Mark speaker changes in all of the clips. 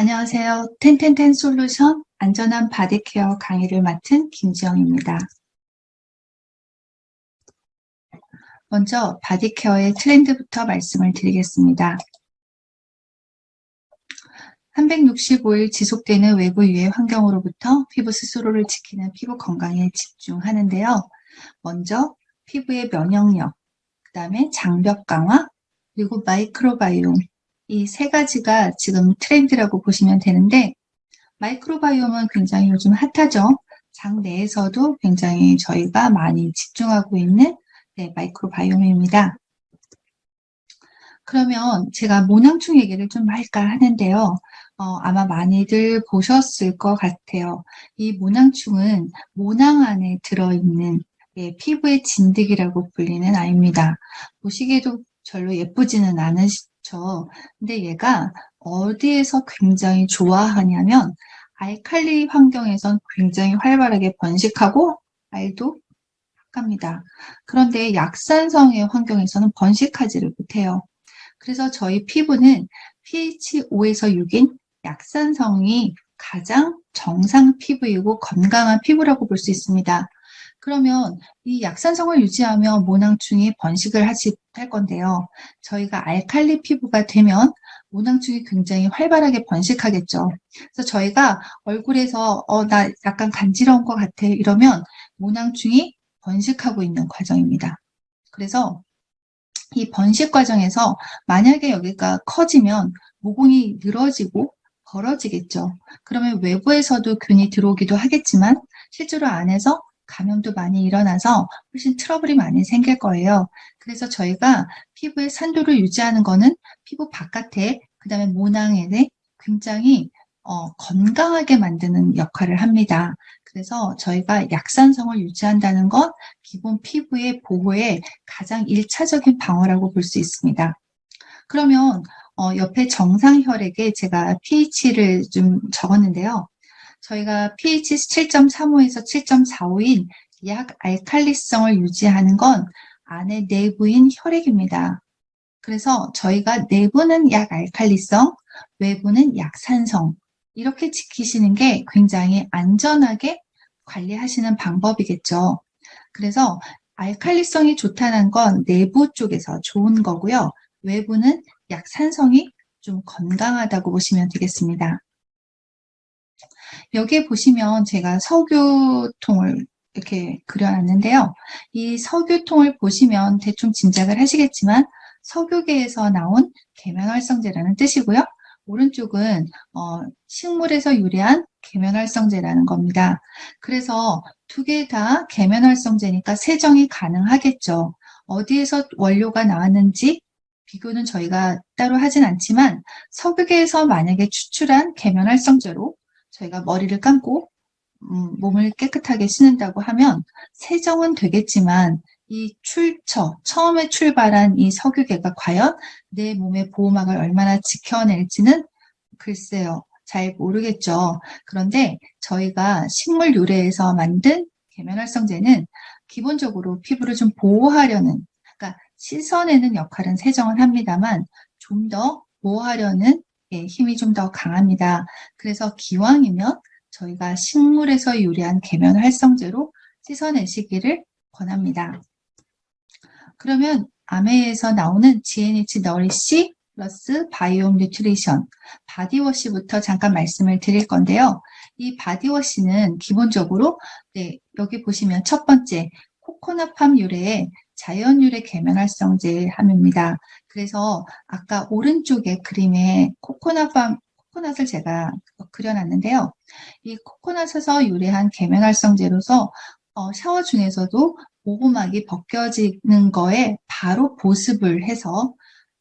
Speaker 1: 안녕하세요. 텐텐텐 솔루션 안전한 바디케어 강의를 맡은 김지영입니다. 먼저 바디케어의 트렌드부터 말씀을 드리겠습니다. 365일 지속되는 외부 유해 환경으로부터 피부 스스로를 지키는 피부 건강에 집중하는데요. 먼저 피부의 면역력, 그 다음에 장벽 강화, 그리고 마이크로바이옴, 이 세 가지가 지금 트렌드라고 보시면 되는데, 마이크로바이옴은 굉장히 요즘 핫하죠. 장 내에서도 굉장히 저희가 많이 집중하고 있는 마이크로바이옴입니다. 그러면 제가 모낭충 얘기를 좀 할까 하는데요. 아마 많이들 보셨을 것 같아요. 이 모낭충은 모낭 안에 들어있는 피부의 진드기라고 불리는 아이입니다. 보시기에도 별로 예쁘지는 않으시죠. 근데 얘가 어디에서 굉장히 좋아하냐면 알칼리 환경에선 굉장히 활발하게 번식하고 알도 합니다. 그런데 약산성의 환경에서는 번식하지를 못해요. 그래서 저희 피부는 pH 5에서 6인 약산성이 가장 정상 피부이고 건강한 피부라고 볼 수 있습니다. 그러면 이 약산성을 유지하며 모낭충이 번식을 할 건데요. 저희가 알칼리 피부가 되면 모낭충이 굉장히 활발하게 번식하겠죠. 그래서 저희가 얼굴에서 나 약간 간지러운 것 같아 이러면 모낭충이 번식하고 있는 과정입니다. 그래서 이 번식 과정에서 만약에 여기가 커지면 모공이 늘어지고 벌어지겠죠. 그러면 외부에서도 균이 들어오기도 하겠지만 실제로 안에서 감염도 많이 일어나서 훨씬 트러블이 많이 생길 거예요. 그래서 저희가 피부의 산도를 유지하는 거는 피부 바깥에 그다음에 모낭에 굉장히 건강하게 만드는 역할을 합니다. 그래서 저희가 약산성을 유지한다는 건 기본 피부의 보호의 가장 1차적인 방어라고 볼 수 있습니다. 그러면 옆에 정상 혈액에 제가 pH를 좀 적었는데요. 저희가 pH 7.35에서 7.45인 약 알칼리성을 유지하는 건 안에 내부인 혈액입니다. 그래서 저희가 내부는 약 알칼리성, 외부는 약산성 이렇게 지키시는 게 굉장히 안전하게 관리하시는 방법이겠죠. 그래서 알칼리성이 좋다는 건 내부 쪽에서 좋은 거고요. 외부는 약산성이 좀 건강하다고 보시면 되겠습니다. 여기에 보시면 제가 석유통을 이렇게 그려놨는데요. 이 석유통을 보시면 대충 짐작을 하시겠지만 석유계에서 나온 계면활성제라는 뜻이고요. 오른쪽은 식물에서 유래한 계면활성제라는 겁니다. 그래서 두 개 다 계면활성제니까 세정이 가능하겠죠. 어디에서 원료가 나왔는지 비교는 저희가 따로 하진 않지만 석유계에서 만약에 추출한 계면활성제로 저희가 머리를 감고 몸을 깨끗하게 씻는다고 하면 세정은 되겠지만 이 처음에 출발한 이 석유계가 과연 내 몸의 보호막을 얼마나 지켜낼지는 글쎄요. 잘 모르겠죠. 그런데 저희가 식물 유래에서 만든 계면활성제는 기본적으로 피부를 좀 보호하려는, 그러니까 씻어내는 역할은 세정을 합니다만 좀 더 보호하려는 힘이 좀 더 강합니다. 그래서 기왕이면 저희가 식물에서 유래한 계면활성제로 씻어내시기를 권합니다. 그러면 아메에서 나오는 GNH 너리시 플러스 바이옴 뉴트리션 바디워시부터 잠깐 말씀을 드릴 건데요. 이 바디워시는 기본적으로 여기 보시면 첫 번째 코코넛팜 유래의 자연 유래 계면활성제 함유입니다. 그래서 아까 오른쪽에 그림에 코코넛을 제가 그려놨는데요. 이 코코넛에서 유래한 계면활성제로서 샤워 중에서도 모공막이 벗겨지는 거에 바로 보습을 해서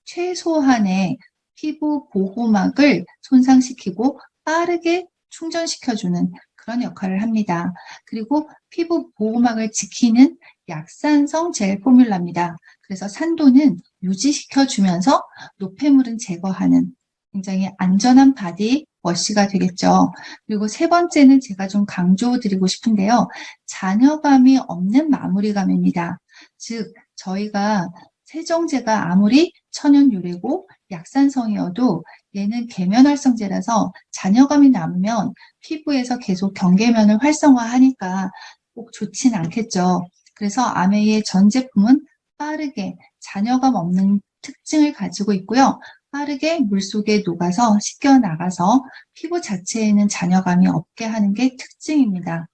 Speaker 1: 최소한의 피부 보호막을 손상시키고 빠르게 충전시켜주는 그런 역할을 합니다. 그리고 피부 보호막을 지키는 약산성 젤 포뮬라입니다. 그래서 산도는 유지시켜주면서 노폐물은 제거하는 굉장히 안전한 바디 워시가 되겠죠. 그리고 세 번째는 제가 좀 강조드리고 싶은데요. 잔여감이 없는 마무리감입니다. 즉 저희가 세정제가 아무리 천연 유래고 약산성이어도 얘는 계면활성제라서 잔여감이 남으면 피부에서 계속 경계면을 활성화하니까 꼭 좋진 않겠죠. 그래서 아메이의 전 제품은 빠르게 잔여감 없는 특징을 가지고 있고요. 빠르게 물속에 녹아서 씻겨나가서 피부 자체에는 잔여감이 없게 하는 게 특징입니다.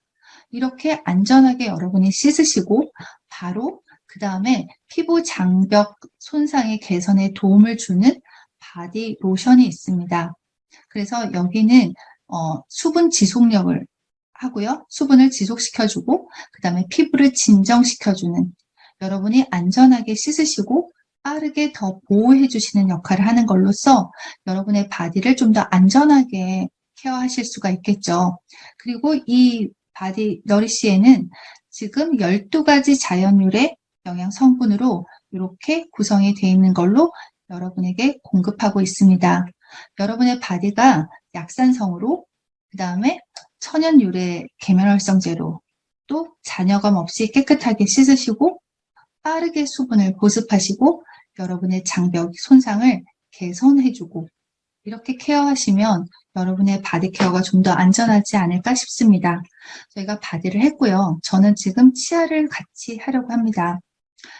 Speaker 1: 이렇게 안전하게 여러분이 씻으시고 바로 그 다음에 피부 장벽 손상의 개선에 도움을 주는 바디 로션이 있습니다. 그래서 여기는 수분 지속력을 하고요. 수분을 지속시켜주고 그 다음에 피부를 진정시켜주는 여러분이 안전하게 씻으시고 빠르게 더 보호해주시는 역할을 하는 걸로써 여러분의 바디를 좀 더 안전하게 케어하실 수가 있겠죠. 그리고 이 바디 너리시에는 지금 12가지 자연유래 영양 성분으로 이렇게 구성이 되어 있는 걸로 여러분에게 공급하고 있습니다. 여러분의 바디가 약산성으로 그 다음에 천연 유래 계면활성제로 또 잔여감 없이 깨끗하게 씻으시고 빠르게 수분을 보습하시고 여러분의 장벽 손상을 개선해주고 이렇게 케어하시면 여러분의 바디 케어가 좀 더 안전하지 않을까 싶습니다. 저희가 바디를 했고요. 저는 지금 치아를 같이 하려고 합니다.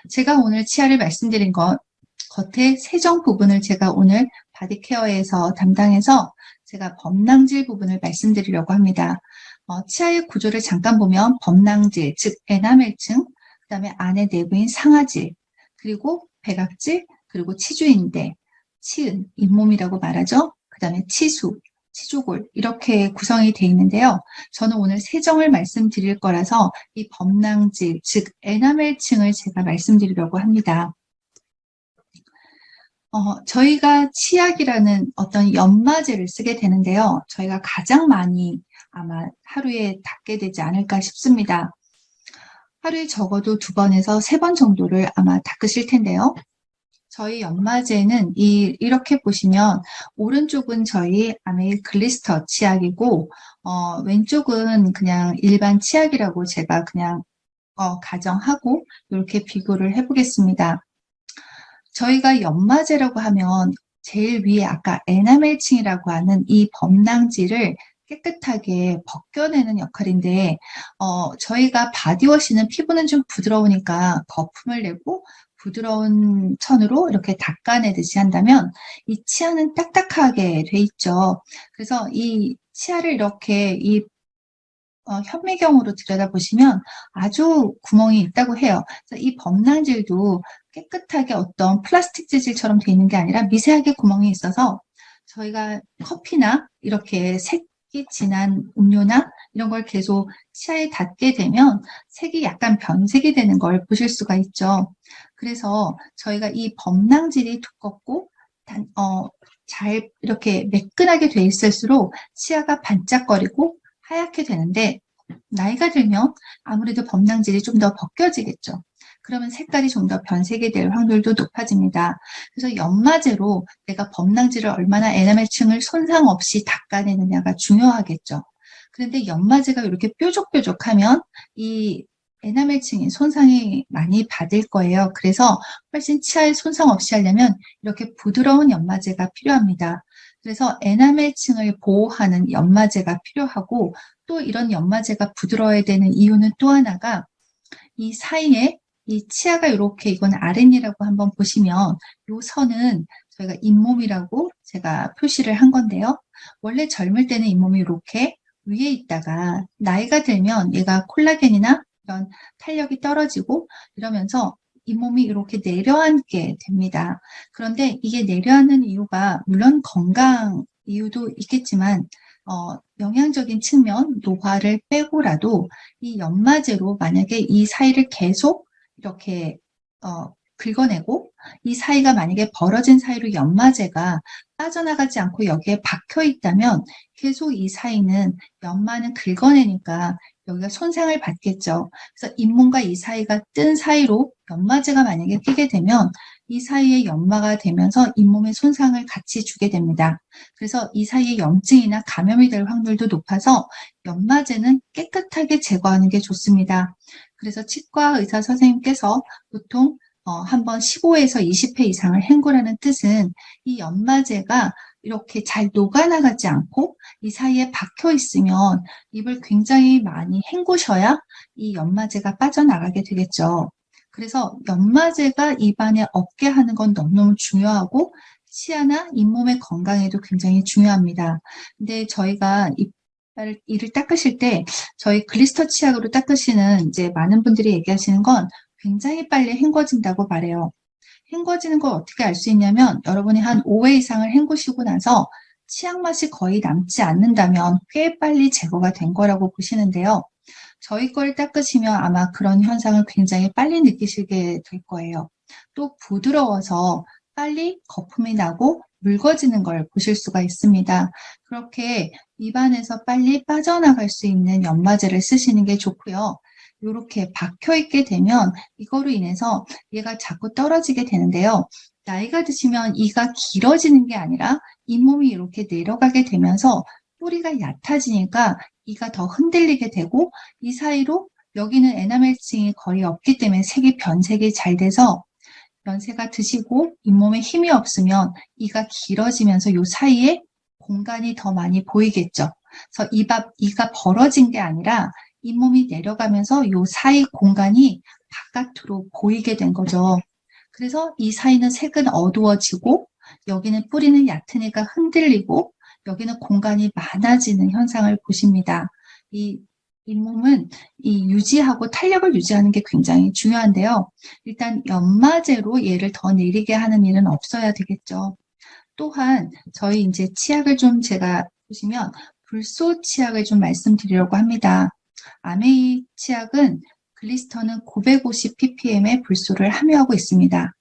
Speaker 1: 제가 오늘 치아를 말씀드린 것 겉에 세정 부분을 제가 오늘 바디 케어에서 담당해서 제가 범낭질 부분을 말씀드리려고 합니다. 치아의 구조를 잠깐 보면 범낭질, 즉 에나멜층, 그 다음에 안에 내부인 상아질, 그리고 백악질, 그리고 치주인대, 치은, 잇몸이라고 말하죠. 그 다음에 치수, 치조골 이렇게 구성이 되어 있는데요. 저는 오늘 세정을 말씀드릴 거라서 이 범낭질, 즉 에나멜층을 제가 말씀드리려고 합니다. 저희가 치약이라는 어떤 연마제를 쓰게 되는데요. 저희가 가장 많이 아마 하루에 닦게 되지 않을까 싶습니다. 하루에 적어도 2번에서 3번 정도를 아마 닦으실 텐데요. 저희 연마제는 이렇게 보시면 오른쪽은 저희 아메이 글리스터 치약이고 왼쪽은 그냥 일반 치약이라고 제가 그냥 가정하고 이렇게 비교를 해보겠습니다. 저희가 연마제라고 하면 제일 위에 아까 에나멜층이라고 하는 이 범낭질을 깨끗하게 벗겨내는 역할인데 저희가 바디워시는 피부는 좀 부드러우니까 거품을 내고 부드러운 천으로 이렇게 닦아내듯이 한다면 이 치아는 딱딱하게 돼 있죠. 그래서 이 치아를 이렇게 이 현미경으로 들여다보시면 아주 구멍이 있다고 해요. 그래서 이 범낭질도 깨끗하게 어떤 플라스틱 재질처럼 되어 있는 게 아니라 미세하게 구멍이 있어서 저희가 커피나 이렇게 색이 진한 음료나 이런 걸 계속 치아에 닿게 되면 색이 약간 변색이 되는 걸 보실 수가 있죠. 그래서 저희가 이 범낭질이 두껍고 잘 이렇게 매끈하게 돼 있을수록 치아가 반짝거리고 하얗게 되는데 나이가 들면 아무래도 범낭질이 좀 더 벗겨지겠죠. 그러면 색깔이 좀 더 변색이 될 확률도 높아집니다. 그래서 연마제로 내가 범낭질을 얼마나 에나멜층을 손상 없이 닦아내느냐가 중요하겠죠. 그런데 연마제가 이렇게 뾰족뾰족하면 이 에나멜층이 손상이 많이 받을 거예요. 그래서 훨씬 치아에 손상 없이 하려면 이렇게 부드러운 연마제가 필요합니다. 그래서 에나멜층을 보호하는 연마제가 필요하고 또 이런 연마제가 부드러워야 되는 이유는 또 하나가 이 사이에 이 치아가 이렇게 이건 아랫니라고 한번 보시면 이 선은 저희가 잇몸이라고 제가 표시를 한 건데요. 원래 젊을 때는 잇몸이 이렇게 위에 있다가 나이가 들면 얘가 콜라겐이나 이런 탄력이 떨어지고 이러면서 잇몸이 이렇게 내려앉게 됩니다. 그런데 이게 내려앉는 이유가 물론 건강 이유도 있겠지만 영양적인 측면, 노화를 빼고라도 이 연마제로 만약에 이 사이를 계속 이렇게 긁어내고 이 사이가 만약에 벌어진 사이로 연마제가 빠져나가지 않고 여기에 박혀 있다면 계속 이 사이는 연마는 긁어내니까 여기가 손상을 받겠죠. 그래서 잇몸과 이 사이가 뜬 사이로 연마제가 만약에 끼게 되면 이 사이에 연마가 되면서 잇몸에 손상을 같이 주게 됩니다. 그래서 이 사이에 염증이나 감염이 될 확률도 높아서 연마제는 깨끗하게 제거하는 게 좋습니다. 그래서 치과 의사 선생님께서 보통 한번 15에서 20회 이상을 헹구라는 뜻은 이 연마제가 이렇게 잘 녹아나가지 않고 이 사이에 박혀 있으면 입을 굉장히 많이 헹구셔야 이 연마제가 빠져나가게 되겠죠. 그래서 연마제가 입안에 없게 하는 건 너무너무 중요하고 치아나 잇몸의 건강에도 굉장히 중요합니다. 근데 저희가 이를 닦으실 때 저희 글리스터 치약으로 닦으시는 이제 많은 분들이 얘기하시는 건 굉장히 빨리 헹궈진다고 말해요. 헹궈지는 걸 어떻게 알 수 있냐면 여러분이 한 5회 이상을 헹구시고 나서 치약 맛이 거의 남지 않는다면 꽤 빨리 제거가 된 거라고 보시는데요. 저희 걸 닦으시면 아마 그런 현상을 굉장히 빨리 느끼시게 될 거예요. 또 부드러워서 빨리 거품이 나고 묽어지는 걸 보실 수가 있습니다. 그렇게 입안에서 빨리 빠져나갈 수 있는 연마제를 쓰시는 게 좋고요. 이렇게 박혀있게 되면 이거로 인해서 얘가 자꾸 떨어지게 되는데요. 나이가 드시면 이가 길어지는 게 아니라 잇몸이 이렇게 내려가게 되면서 뿌리가 얕아지니까 이가 더 흔들리게 되고 이 사이로 여기는 에나멜층이 거의 없기 때문에 색이 변색이 잘 돼서 연세가 드시고 잇몸에 힘이 없으면 이가 길어지면서 이 사이에 공간이 더 많이 보이겠죠. 그래서 이가 벌어진 게 아니라 잇몸이 내려가면서 이 사이 공간이 바깥으로 보이게 된 거죠. 그래서 이 사이는 색은 어두워지고 여기는 뿌리는 얕으니까 흔들리고 여기는 공간이 많아지는 현상을 보십니다. 이 잇몸은 유지하고 탄력을 유지하는 게 굉장히 중요한데요. 일단 연마제로 얘를 더 내리게 하는 일은 없어야 되겠죠. 또한 저희 이제 치약을 좀 제가 보시면 불소 치약을 좀 말씀드리려고 합니다. 아메이 치약은 글리스터는 950ppm의 불소를 함유하고 있습니다.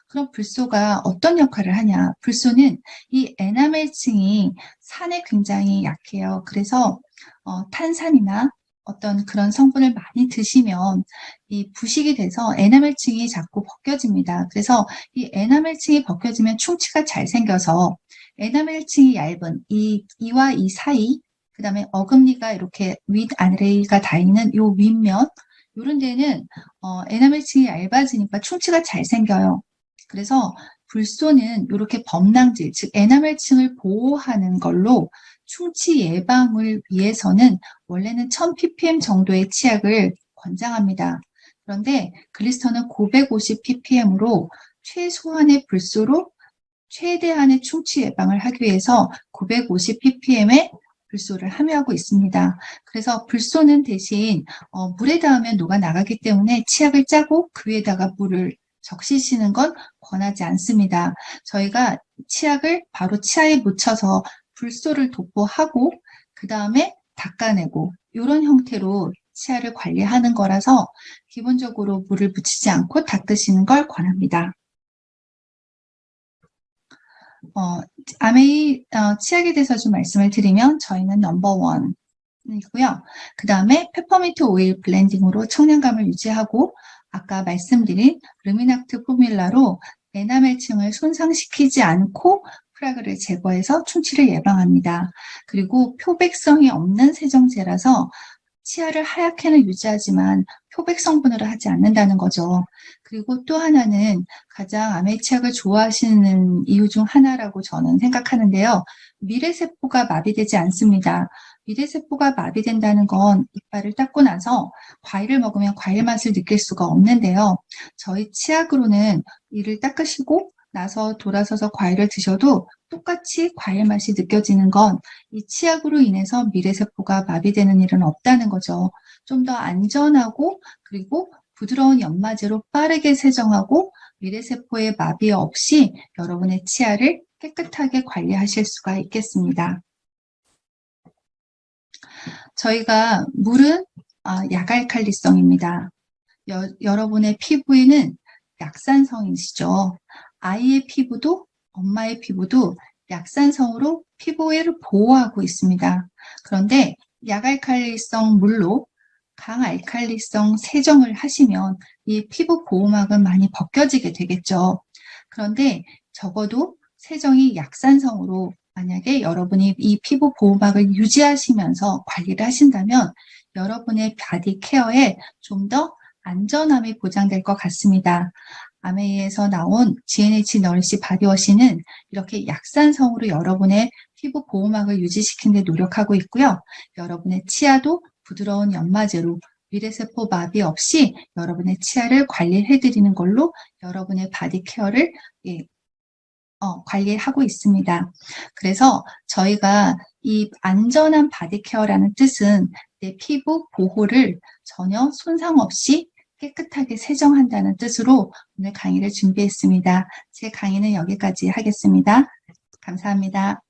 Speaker 1: 그럼 불소가 어떤 역할을 하냐? 불소는 이 에나멜층이 산에 굉장히 약해요. 그래서 탄산이나 어떤 그런 성분을 많이 드시면 이 부식이 돼서 에나멜층이 자꾸 벗겨집니다. 그래서 이 에나멜층이 벗겨지면 충치가 잘 생겨서 에나멜층이 얇은 이와 이 사이, 그 다음에 어금니가 이렇게 윗아래가 다 있는 이 윗면, 이런 데는 에나멜층이 얇아지니까 충치가 잘 생겨요. 그래서 불소는 이렇게 범랑질, 즉 에나멜층을 보호하는 걸로 충치 예방을 위해서는 원래는 1000ppm 정도의 치약을 권장합니다. 그런데 글리스터는 950ppm으로 최소한의 불소로 최대한의 충치 예방을 하기 위해서 950ppm의 불소를 함유하고 있습니다. 그래서 불소는 대신 물에 닿으면 녹아나가기 때문에 치약을 짜고 그 위에다가 물을 적시시는 건 권하지 않습니다. 저희가 치약을 바로 치아에 묻혀서 불소를 도포하고 그 다음에 닦아내고 이런 형태로 치아를 관리하는 거라서 기본적으로 물을 묻히지 않고 닦으시는 걸 권합니다. 아메이 치약에 대해서 좀 말씀을 드리면 저희는 넘버 1이고요. 그 다음에 페퍼민트 오일 블렌딩으로 청량감을 유지하고 아까 말씀드린 르미낙트 포뮬라로 에나멜층을 손상시키지 않고 프라그를 제거해서 충치를 예방합니다. 그리고 표백성이 없는 세정제라서 치아를 하얗게는 유지하지만 표백 성분으로 하지 않는다는 거죠. 그리고 또 하나는 가장 아메이 치약을 좋아하시는 이유 중 하나라고 저는 생각하는데요. 미래세포가 마비되지 않습니다. 미래세포가 마비된다는 건 이빨을 닦고 나서 과일을 먹으면 과일 맛을 느낄 수가 없는데요. 저희 치약으로는 이를 닦으시고 나서 돌아서서 과일을 드셔도 똑같이 과일 맛이 느껴지는 건 이 치약으로 인해서 미래세포가 마비되는 일은 없다는 거죠. 좀 더 안전하고 그리고 부드러운 연마제로 빠르게 세정하고 미래세포의 마비 없이 여러분의 치아를 깨끗하게 관리하실 수가 있겠습니다. 저희가 물은 약알칼리성입니다. 여러분의 피부에는 약산성이시죠. 아이의 피부도 엄마의 피부도 약산성으로 피부를 보호하고 있습니다. 그런데 약알칼리성 물로 강알칼리성 세정을 하시면 이 피부 보호막은 많이 벗겨지게 되겠죠. 그런데 적어도 세정이 약산성으로 만약에 여러분이 이 피부 보호막을 유지하시면서 관리를 하신다면 여러분의 바디 케어에 좀 더 안전함이 보장될 것 같습니다. 아메이에서 나온 GNH 너리시 바디워시는 이렇게 약산성으로 여러분의 피부 보호막을 유지시키는 데 노력하고 있고요. 여러분의 치아도 부드러운 연마제로 미래세포 마비 없이 여러분의 치아를 관리해드리는 걸로 여러분의 바디 케어를 관리하고 있습니다. 그래서 저희가 이 안전한 바디 케어라는 뜻은 내 피부 보호를 전혀 손상 없이 깨끗하게 세정한다는 뜻으로 오늘 강의를 준비했습니다. 제 강의는 여기까지 하겠습니다. 감사합니다.